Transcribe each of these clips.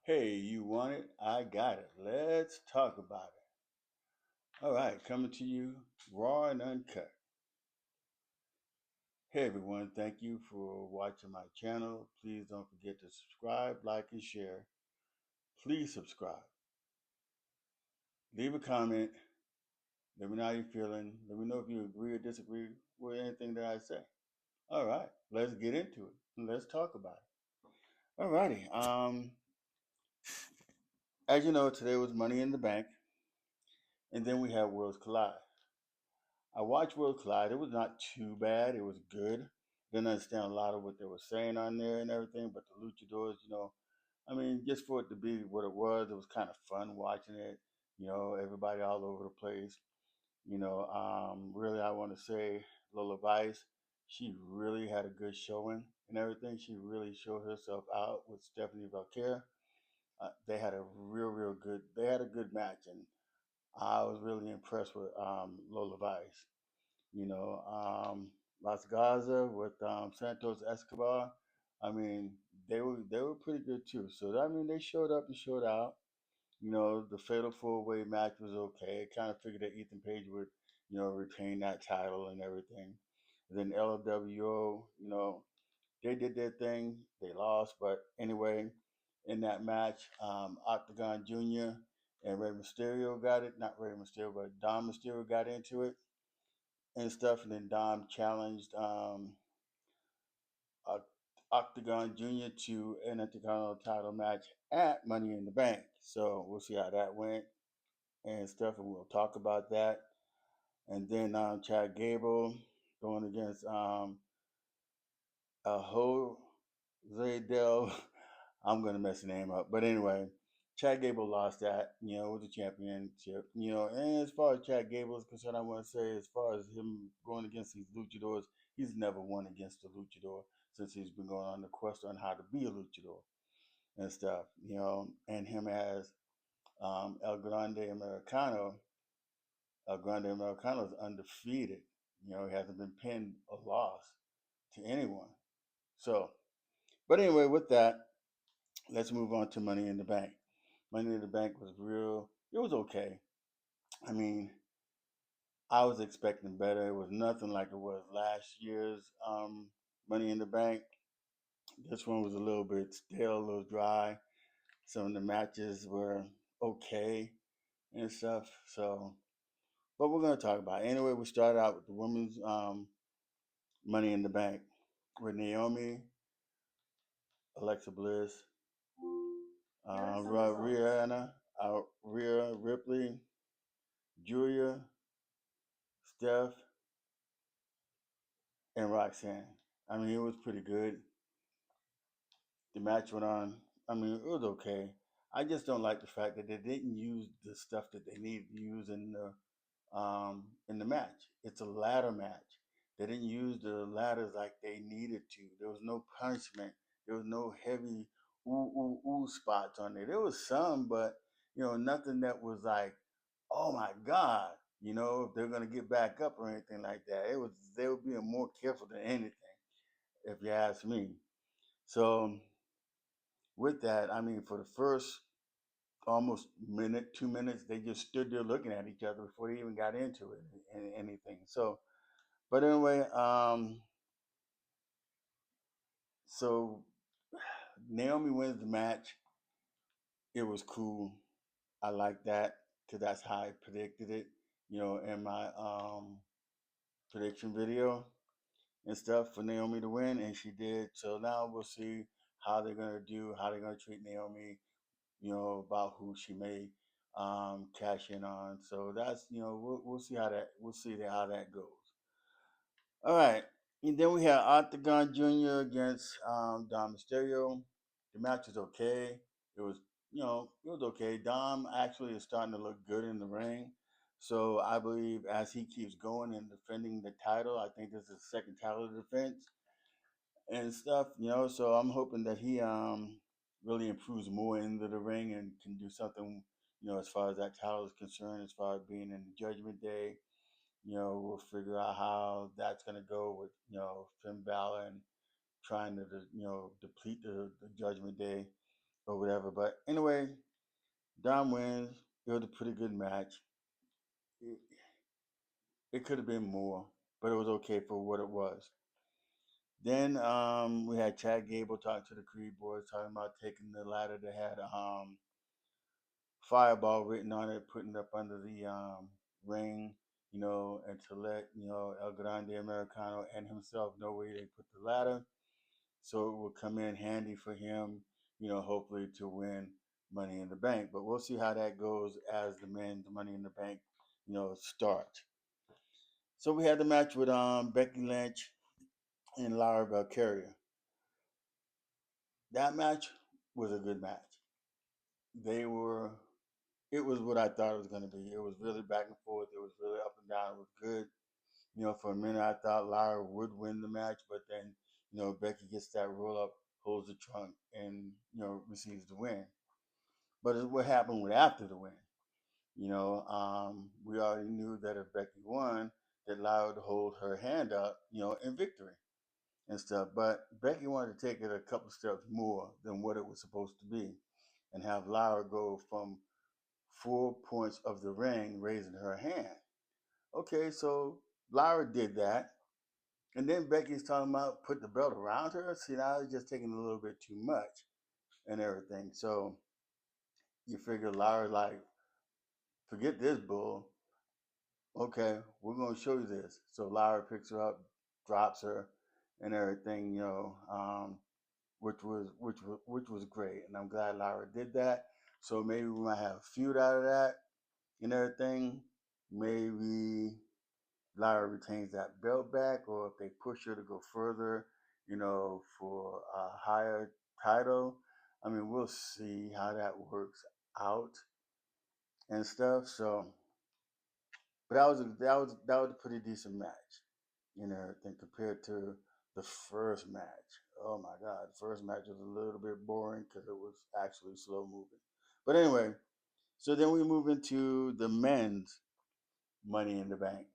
Hey, you want it? I got it. Let's talk about it. All right, coming to you raw and uncut. Hey everyone, thank you for watching my channel. Please don't forget to subscribe, like, and share. Please subscribe. Leave a comment. Let me know how you're feeling. Let me know if you agree or disagree with anything that I say. All right, let's get into it. Let's talk about it. All righty. As you know, today was Money in the Bank, and then we had Worlds Collide. I watched World Collide. It was not too bad. It was good. Didn't understand a lot of what they were saying on there and everything, but the luchadors, I mean, just for it to be what it was kind of fun watching it. Everybody all over the place. Really, I want to say Lola Vice. She really had a good showing and everything. She really showed herself out with Stephanie Valkyrie. They had a real good. They had a good match, and I was really impressed with Lola Vice. Las Gaza with Santos Escobar. I mean, they were pretty good too. So I mean, they showed up and showed out. The Fatal 4-Way match was okay. I kind of figured that Ethan Page would, retain that title and everything. And then LWO, they did their thing. They lost, but anyway, in that match, Octagon Jr. and Rey Mysterio got it. Not Rey Mysterio, but Don Mysterio got into it and stuff. And then Dom challenged Octagon Jr. to an Intercontinental title match at Money in the Bank. So we'll see how that went and stuff, and we'll talk about that. And then Chad Gable going against Jose Del. I'm gonna mess the name up, but anyway, Chad Gable lost that, with the championship, And as far as Chad Gable is concerned, I want to say, as far as him going against these luchadors, he's never won against a luchador since he's been going on the quest on how to be a luchador and stuff, And him as El Grande Americano is undefeated. He hasn't been pinned or lost to anyone. So, but anyway, with that, let's move on to Money in the Bank. Money in the Bank was real. It was okay. I mean, I was expecting better. It was nothing like it was last year's Money in the Bank. This one was a little bit stale, a little dry. Some of the matches were okay and stuff. So, but we're going to talk about it. Anyway, we started out with the women's Money in the Bank with Naomi, Alexa Bliss, Rhea Ripley, Julia, Steph, and Roxanne. I mean, it was pretty good. The match went on. I mean, it was okay. I just don't like the fact that they didn't use the stuff that they needed to use in the match. It's a ladder match. They didn't use the ladders like they needed to. There was no punishment. There was no heavy ooh spots on there. There was some, but nothing that was like, oh my God, if they're gonna get back up or anything like that. It was they were being more careful than anything, if you ask me. So with that, I mean, for the first almost minute, 2 minutes, they just stood there looking at each other before they even got into it and anything. So, but anyway, so Naomi wins the match. It was cool. I like that because that's how I predicted it, in my prediction video and stuff for Naomi to win, and she did. So now we'll see how they're gonna do, how they're gonna treat Naomi, about who she may cash in on. So that's we'll see how that goes. All right, and then we had Octagon Jr. against Don Mysterio. The match was okay. It was it was okay. Dom actually is starting to look good in the ring. So I believe as he keeps going and defending the title, I think this is his second title defense and stuff, So I'm hoping that he really improves more into the ring and can do something, as far as that title is concerned, as far as being in the Judgment Day. We'll figure out how that's gonna go with, Finn Balor and trying to deplete the Judgment Day or whatever. But anyway, Dom wins. It was a pretty good match. It, it could have been more, but it was okay for what it was. Then we had Chad Gable talking to the Creed boys, talking about taking the ladder that had Fireball written on it, putting it up under the ring, and to let El Grande Americano and himself know where they put the ladder, so it will come in handy for him, hopefully to win Money in the Bank. But we'll see how that goes as the men's Money in the Bank, start. So we had the match with Becky Lynch and Lara Valkyria. That match was a good match. They were. It was what I thought it was going to be. It was really back and forth. It was really up and down. It was good. For a minute I thought Lara would win the match, but then Becky gets that roll up, holds the trunk, and receives the win. But it's what happened with after the win. We already knew that if Becky won, that Lara would hold her hand up, in victory and stuff. But Becky wanted to take it a couple steps more than what it was supposed to be, and have Lara go from 4 points of the ring raising her hand. Okay, so Lara did that. And then Becky's talking about put the belt around her. See, now it's just taking a little bit too much and everything. So you figure Lara like, forget this bull. Okay, we're gonna show you this. So Lara picks her up, drops her, and everything. Which was great, and I'm glad Lara did that. So maybe we might have a feud out of that and everything. Maybe Lara retains that belt back, or if they push her to go further, for a higher title. I mean, we'll see how that works out and stuff. So, but that was a pretty decent match, everything compared to the first match. Oh my God, the first match was a little bit boring because it was actually slow moving. But anyway, so then we move into the men's Money in the Bank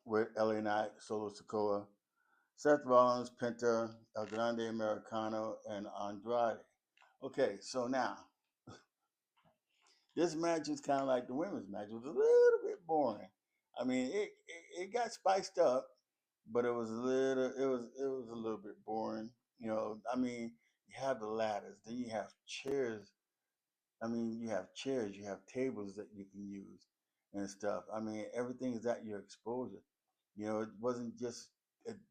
with LA Knight, Solo Sikoa, Seth Rollins, Penta, El Grande Americano, and Andrade. Okay, so now this match is kind of like the women's match. It was a little bit boring. I mean, it got spiced up, but it was a little bit boring. I mean, you have the ladders, then you have chairs. I mean, you have chairs, you have tables that you can use and stuff. I mean, everything is at your exposure. It wasn't just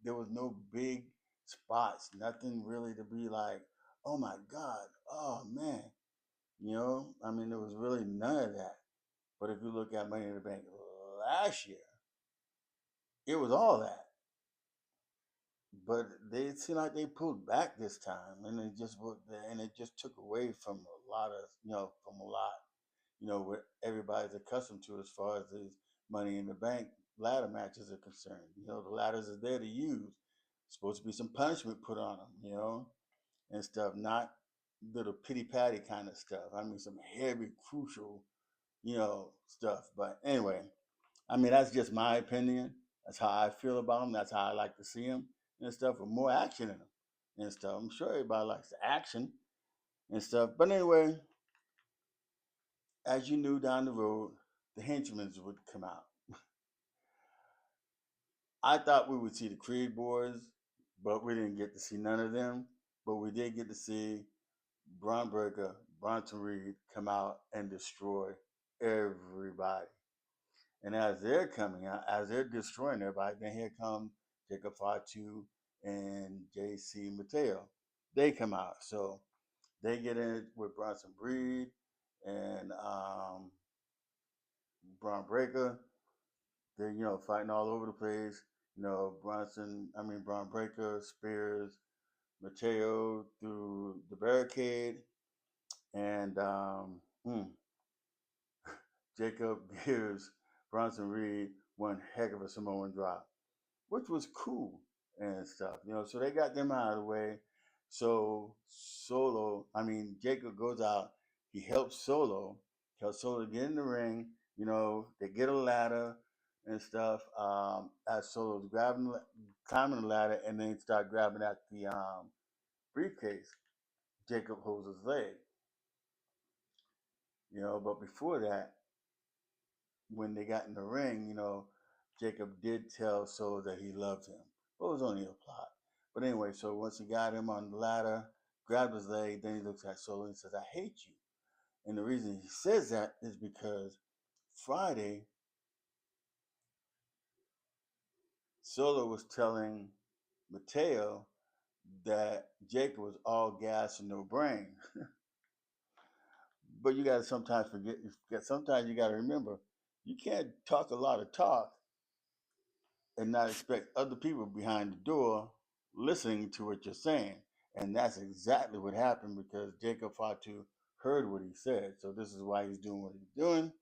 there was no big spots, nothing really to be like, oh my God, oh man. I mean, there was really none of that. But if you look at Money in the Bank last year, it was all that. But they seem like they pulled back this time, and it just took away from a lot of from a lot what everybody's accustomed to as far as these Money in the Bank ladder matches are concerned. The ladders are there to use. Supposed to be some punishment put on them, and stuff, not little pity patty kind of stuff. I mean, some heavy, crucial, stuff. But anyway, I mean, that's just my opinion. That's how I feel about them. That's how I like to see them and stuff, with more action in them and stuff. I'm sure everybody likes the action and stuff. But anyway, as you knew down the road, the henchmen would come out. I thought we would see the Creed boys, but we didn't get to see none of them. But we did get to see Braun Breaker, Bronson Reed come out and destroy everybody. And as they're coming out, as they're destroying everybody, then here come Jacob Fatu and JC Mateo. They come out. So they get in with Bronson Reed and Braun Breaker. They're, fighting all over the place. Braun Breaker spears Mateo through the barricade. And Jacob gives Bronson Reed one heck of a Samoan drop, which was cool and stuff. So they got them out of the way. So Jacob goes out. He helps Solo get in the ring. They get a ladder and stuff. As Solo's climbing the ladder, and then start grabbing at the briefcase. Jacob holds his leg, but before that, when they got in the ring, Jacob did tell Solo that he loved him. But it was only a plot. But anyway, so once he got him on the ladder, grabbed his leg, then he looks at Solo and says, I hate you. And the reason he says that is because Friday, Solo was telling Mateo that Jacob was all gas and no brain. But you got to sometimes forget, sometimes you got to remember, you can't talk a lot of talk and not expect other people behind the door listening to what you're saying. And that's exactly what happened because Jacob Fatu heard what he said. So this is why he's doing what he's doing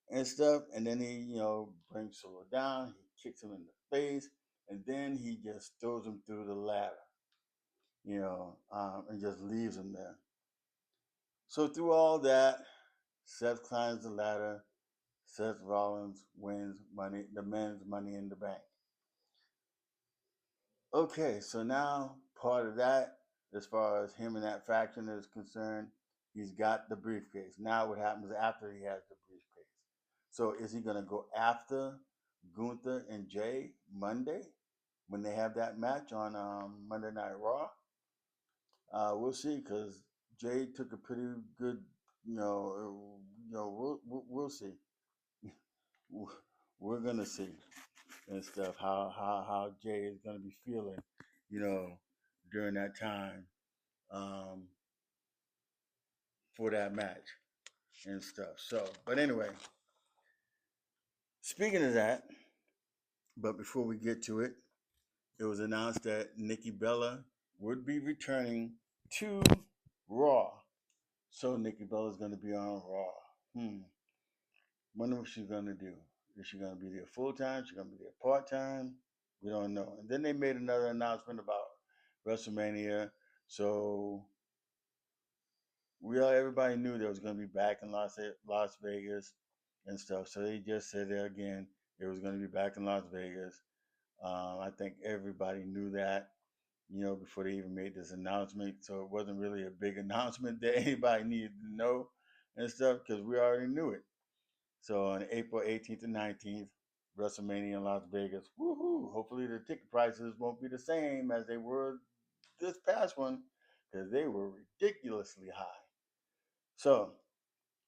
and stuff. And then he, brings Solo down, he kicks him in the face, and then he just throws him through the ladder, and just leaves him there. So through all that, Seth climbs the ladder. Seth Rollins wins the men's Money in the Bank. Okay, so now part of that, as far as him and that faction is concerned, he's got the briefcase. Now what happens after he has the briefcase? So is he going to go after Gunther and Jay Monday when they have that match on Monday Night Raw? We'll see because Jay took a pretty good, we'll see. We're gonna see and stuff how Jay is gonna be feeling, you know, during that time um, for that match and stuff. So, but anyway, speaking of that, but before we get to it, it was announced that Nikki Bella would be returning to Raw. So Nikki Bella is going to be on Raw. Wonder what she's going to do. Is she going to be there full time? She's going to be there part time? We don't know. And then they made another announcement about WrestleMania. So everybody knew they was going to be back in Las Vegas and stuff. So they just said there again, it was going to be back in Las Vegas. I think everybody knew that, before they even made this announcement. So it wasn't really a big announcement that anybody needed to know and stuff because we already knew it. So on April 18th and 19th, WrestleMania in Las Vegas. Woohoo! Hopefully the ticket prices won't be the same as they were this past one because they were ridiculously high. So,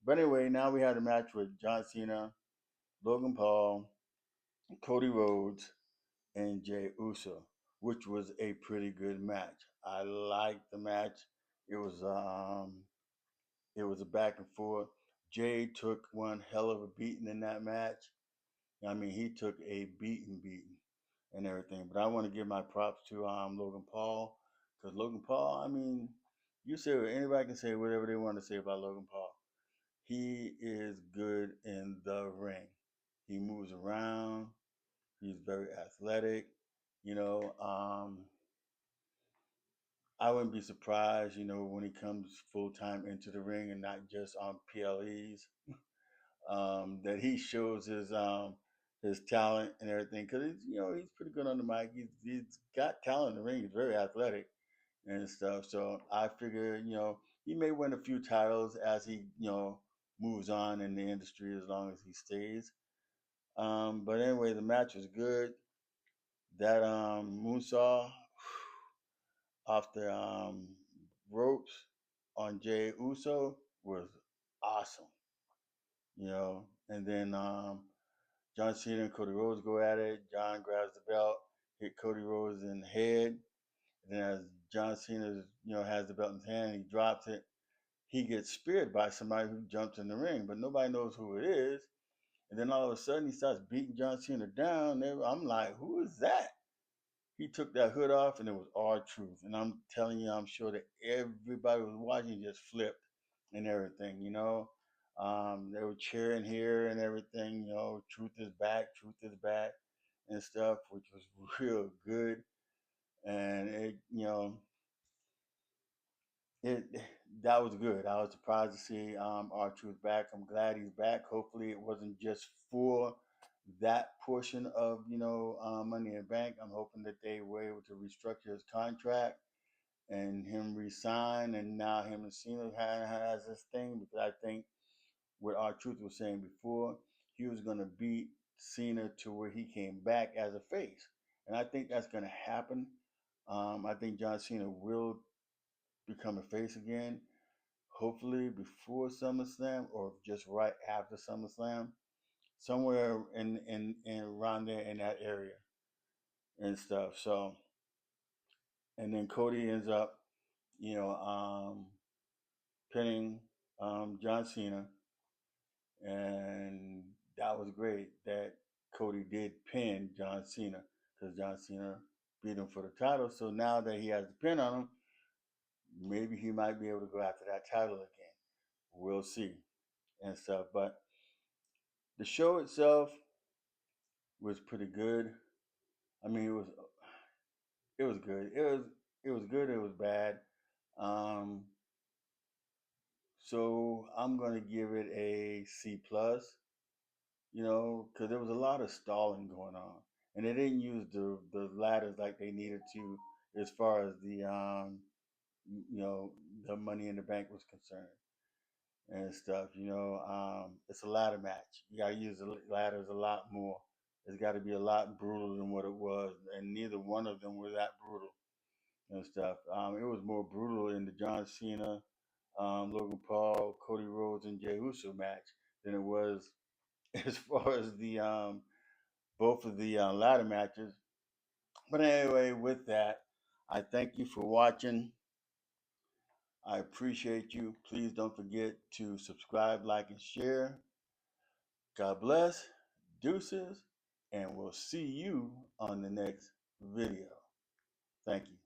but anyway, now we had a match with John Cena, Logan Paul, Cody Rhodes, and Jey Uso, which was a pretty good match. I liked the match. It was a back and forth. Jay took one hell of a beating in that match. I mean, he took a beating, and everything. But I want to give my props to Logan Paul because Logan Paul. I mean, you say anybody can say whatever they want to say about Logan Paul. He is good in the ring. He moves around. He's very athletic. You know, I wouldn't be surprised, when he comes full time into the ring and not just on PLEs, that he shows his talent and everything. Because he's pretty good on the mic. He's got talent in the ring. He's very athletic and stuff. So I figure, he may win a few titles as he, moves on in the industry as long as he stays. But anyway, the match was good. That moonsault off the ropes on Jey Uso was awesome, And then John Cena and Cody Rhodes go at it. John grabs the belt, hit Cody Rhodes in the head. And then as John Cena, has the belt in his hand, he drops it. He gets speared by somebody who jumps in the ring, but nobody knows who it is. And then all of a sudden, he starts beating John Cena down. I'm like, who is that? He took that hood off, and it was R-Truth. And I'm telling you, I'm sure that everybody was watching just flipped and everything. They were cheering here and everything. Truth is back, and stuff, which was real good. And it that was good. I was surprised to see R-Truth back. I'm glad he's back. Hopefully, it wasn't just for that portion of Money in the Bank. I'm hoping that they were able to restructure his contract and him resign, and now him and Cena has this thing, because I think what R-Truth was saying before, he was going to beat Cena to where he came back as a face, and I think that's going to happen. I think John Cena will become a face again, hopefully before SummerSlam or just right after SummerSlam, somewhere in around there in that area and stuff. So, and then Cody ends up, you know, pinning John Cena, and that was great that Cody did pin John Cena, because John Cena beat him for the title. So now that he has the pin on him, maybe he might be able to go after that title again. We'll see and stuff. But the show itself was pretty good. I mean, it was good. It was good. It was bad. Um, so I'm gonna give it a C+. Because there was a lot of stalling going on, and they didn't use the ladders like they needed to, as far as you know, the Money in the Bank was concerned and stuff. It's a ladder match. You gotta use the ladders a lot more. It's got to be a lot brutal than what it was, and neither one of them were that brutal and stuff. It was more brutal in the John Cena, Logan Paul, Cody Rhodes, and Jey Uso match than it was as far as the both of the ladder matches. But anyway, with that, I thank you for watching. I appreciate you. Please don't forget to subscribe, like, and share. God bless, deuces, and we'll see you on the next video. Thank you.